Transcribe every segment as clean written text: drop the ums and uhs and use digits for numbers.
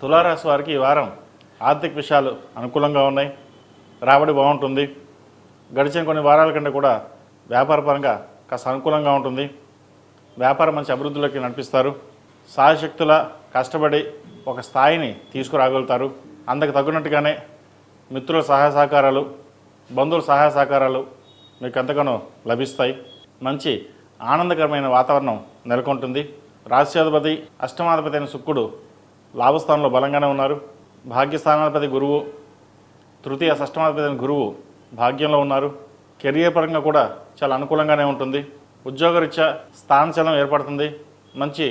తులారాశి వారికి ఈ వారం ఆర్థిక విషయాలు అనుకూలంగా ఉన్నాయి. రాబడి బాగుంటుంది. గడిచిన కొన్ని వారాల కంటే కూడా వ్యాపారపరంగా కాస్త అనుకూలంగా ఉంటుంది. వ్యాపారం మంచి అభివృద్ధిలోకి నడిపిస్తారు. సాయశక్తుల కష్టపడి ఒక స్థాయిని తీసుకురాగలుగుతారు. అందుకు తగ్గినట్టుగానే మిత్రుల సహాయ సహకారాలు, బంధువుల సహాయ సహకారాలు మీకు ఎంతగానో లభిస్తాయి. మంచి ఆనందకరమైన వాతావరణం నెలకొంటుంది. రాశ్యాధిపతి అష్టమాధిపతి అయిన శుక్రుడు లాభస్థానంలో బలంగానే ఉన్నారు. భాగ్యస్థానాధిపతి గురువు, తృతీయ షష్ఠమాధిపతి అయిన గురువు భాగ్యంలో ఉన్నారు. కెరియర్ పరంగా కూడా చాలా అనుకూలంగానే ఉంటుంది. ఉద్యోగరీత్యా స్థానచలనం ఏర్పడుతుంది. మంచి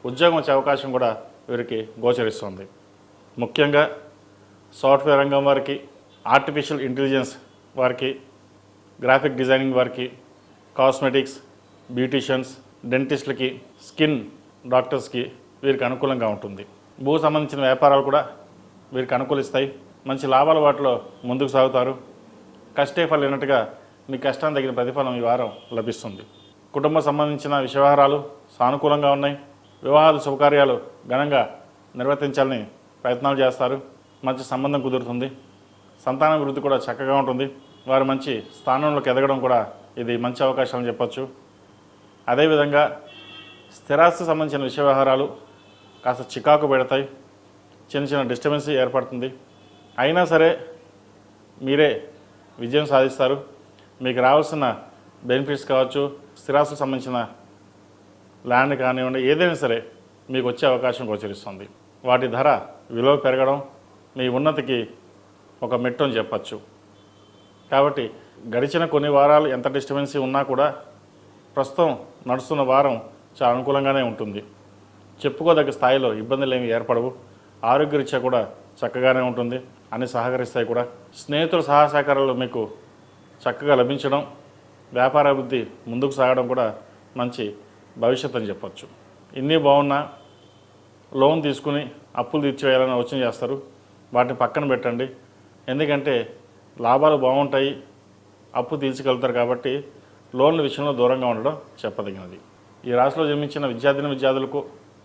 ఉద్యోగం వచ్చే అవకాశం కూడా వీరికి గోచరిస్తుంది. ముఖ్యంగా సాఫ్ట్వేర్ రంగం వారికి, ఆర్టిఫిషియల్ ఇంటెలిజెన్స్ వారికి, గ్రాఫిక్ డిజైనింగ్ వారికి, కాస్మెటిక్స్, బ్యూటీషియన్స్, డెంటిస్టులకి, స్కిన్ డాక్టర్స్కి వీరికి అనుకూలంగా ఉంటుంది. భూ సంబంధించిన వ్యాపారాలు కూడా వీరికి అనుకూలిస్తాయి. మంచి లాభాల వాటిలో ముందుకు సాగుతారు. కష్టే ఫలినట్టుగా మీ కష్టానికి తగిన ప్రతిఫలం ఈ వారం లభిస్తుంది. కుటుంబ సంబంధించిన వ్యవహారాలు సానుకూలంగా ఉన్నాయి. వివాహాలు శుభకార్యాలు ఘనంగా నిర్వర్తించాలని ప్రయత్నాలు చేస్తారు. మంచి సంబంధం కుదురుతుంది. సంతాన అభివృద్ధి కూడా చక్కగా ఉంటుంది. వారు మంచి స్థానంలోకి ఎదగడం కూడా ఇది మంచి అవకాశం చెప్పచ్చు. అదేవిధంగా స్థిరాస్తి సంబంధించిన వ్యవహారాలు కాస్త చికాకు పెడతాయి. చిన్న చిన్న డిస్టర్బెన్స్ ఏర్పడుతుంది. అయినా సరే మీరే విజయం సాధిస్తారు. మీకు రావాల్సిన బెనిఫిట్స్ కావచ్చు, స్థిరాస్తులకు సంబంధించిన ల్యాండ్ కానివ్వండి, ఏదైనా సరే మీకు వచ్చే అవకాశం గోచరిస్తుంది. వాటి ధర విలువ పెరగడం మీ ఉన్నతికి ఒక మెట్టు అని చెప్పచ్చు. కాబట్టి గడిచిన కొన్ని వారాలు ఎంత డిస్టర్బెన్సీ ఉన్నా కూడా ప్రస్తుతం నడుస్తున్న వారం చాలా అనుకూలంగానే ఉంటుంది. చెప్పుకోదగ్గ స్థాయిలో ఇబ్బందులు ఏమి ఏర్పడవు. ఆరోగ్యరీత్యా కూడా చక్కగానే ఉంటుంది. అన్ని సహకరిస్తాయి కూడా. స్నేహితుల సహాయ సహకారాలు మీకు చక్కగా లభించడం, వ్యాపార అభివృద్ధి ముందుకు సాగడం కూడా మంచి భవిష్యత్తు అని చెప్పచ్చు. ఇన్ని బాగున్నా లోన్ తీసుకుని అప్పులు తీర్చివేయాలని ఆలోచన చేస్తారు. వాటిని పక్కన పెట్టండి. ఎందుకంటే లాభాలు బాగుంటాయి, అప్పు తీర్చగలుగుతారు. కాబట్టి లోన్ల విషయంలో దూరంగా ఉండడం చెప్పదగినది. ఈ రాశిలో జన్మించిన విద్యార్థులకు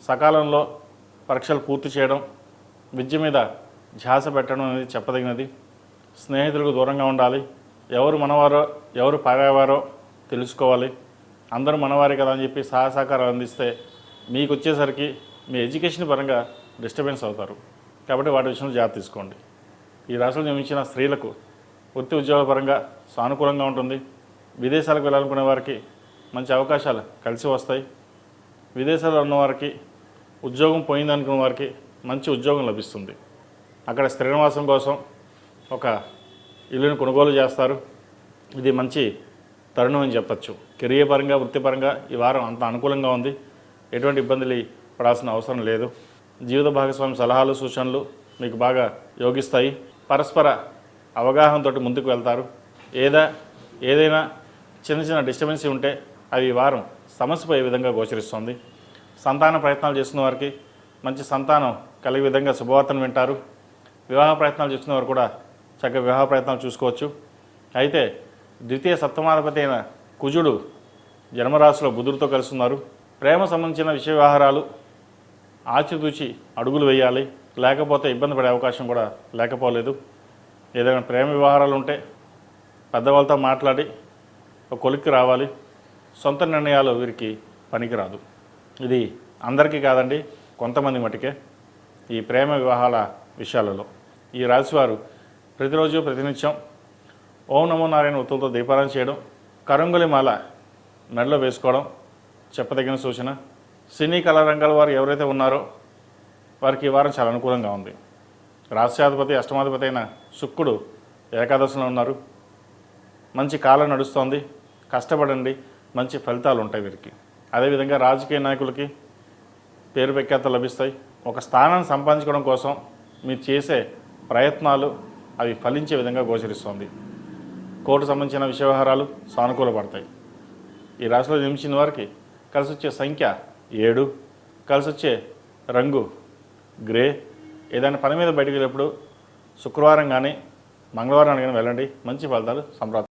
సకాలంలో పరీక్షలు పూర్తి చేయడం, విద్య మీద ధ్యాస పెట్టడం అనేది చెప్పదగినది. స్నేహితులకు దూరంగా ఉండాలి. ఎవరు మనవారో ఎవరు పరాయవారో తెలుసుకోవాలి. అందరూ మనవారే కదా అని చెప్పి సహాయ సహకారాలు అందిస్తే మీకు వచ్చేసరికి మీ ఎడ్యుకేషన్ పరంగా డిస్టర్బెన్స్ అవుతారు. కాబట్టి వాటి విషయంలో జాగ్రత్త తీసుకోండి. ఈ రాశిలో జన్మించిన స్త్రీలకు వృత్తి ఉద్యోగ పరంగా సానుకూలంగా ఉంటుంది. విదేశాలకు వెళ్ళాలనుకునే వారికి మంచి అవకాశాలు కలిసి వస్తాయి. విదేశాల్లో ఉన్నవారికి, ఉద్యోగం పోయిందనుకున్న వారికి మంచి ఉద్యోగం లభిస్తుంది. అక్కడ స్థిర నివాసం కోసం ఒక ఇల్లుని కొనుగోలు చేస్తారు. ఇది మంచి తరుణం అని చెప్పచ్చు. కెరియర్ పరంగా, వృత్తిపరంగా ఈ వారం అంత అనుకూలంగా ఉంది. ఎటువంటి ఇబ్బందులు పడాల్సిన అవసరం లేదు. జీవిత భాగస్వామి సలహాలు, సూచనలు మీకు బాగా యోగిస్తాయి. పరస్పర అవగాహనతో ముందుకు వెళ్తారు. ఏదైనా చిన్న చిన్న డిస్టర్బెన్స్ ఉంటే అవి ఈ వారం సమస్యపై విధంగా గోచరిస్తుంది. సంతాన ప్రయత్నాలు చేస్తున్న వారికి మంచి సంతానం కలిగే విధంగా శుభవార్తను వింటారు. వివాహ ప్రయత్నాలు చేస్తున్న వారు కూడా చక్కగా వివాహ ప్రయత్నాలు చూసుకోవచ్చు. అయితే ద్వితీయ సప్తమాధిపతి అయిన కుజుడు జన్మరాశిలో బుధుడితో కలుస్తున్నారు. ప్రేమ సంబంధించిన వ్యవహారాలు ఆచితూచి అడుగులు వేయాలి, లేకపోతే ఇబ్బంది పడే అవకాశం కూడా లేకపోలేదు. ఏదైనా ప్రేమ వ్యవహారాలు ఉంటే పెద్దవాళ్ళతో మాట్లాడి ఒక కొలిక్కి రావాలి. సొంత నిర్ణయాలు వీరికి పనికిరాదు. ఇది అందరికీ కాదండి, కొంతమంది మటుకే ఈ ప్రేమ వివాహాల విషయాలలో. ఈ రాశివారు ప్రతిరోజు ప్రతినిత్యం ఓం నమో నారాయణ ఒత్తులతో దీపారాధన చేయడం, కరంగులి మాల మెడలో వేసుకోవడం చెప్పదగిన సూచన. సినీ కళా రంగాల వారు ఎవరైతే ఉన్నారో వారికి ఈ వారం చాలా అనుకూలంగా ఉంది. రాష్ట్రాధిపతి అష్టమాధిపతి అయిన శుక్రుడు ఏకాదశిలో ఉన్నారు. మంచి కాలం నడుస్తోంది. కష్టపడండి, మంచి ఫలితాలు ఉంటాయి వీరికి. అదేవిధంగా రాజకీయ నాయకులకి పేరు ప్రఖ్యాతలు లభిస్తాయి. ఒక స్థానాన్ని సంపాదించుకోవడం కోసం మీరు చేసే ప్రయత్నాలు అవి ఫలించే విధంగా గోచరిస్తుంది. కోర్టు సంబంధించిన వ్యవహారాలు సానుకూలపడతాయి. ఈ రాశిలో జన్మించిన వారికి కలిసి వచ్చే సంఖ్య 7, కలిసి వచ్చే రంగు గ్రే. ఏదైనా పని మీద బయటకు వెళ్ళేప్పుడు శుక్రవారం కానీ మంగళవారం కానీ వెళ్ళండి. మంచి ఫలితాలు సంప్రాప్తి.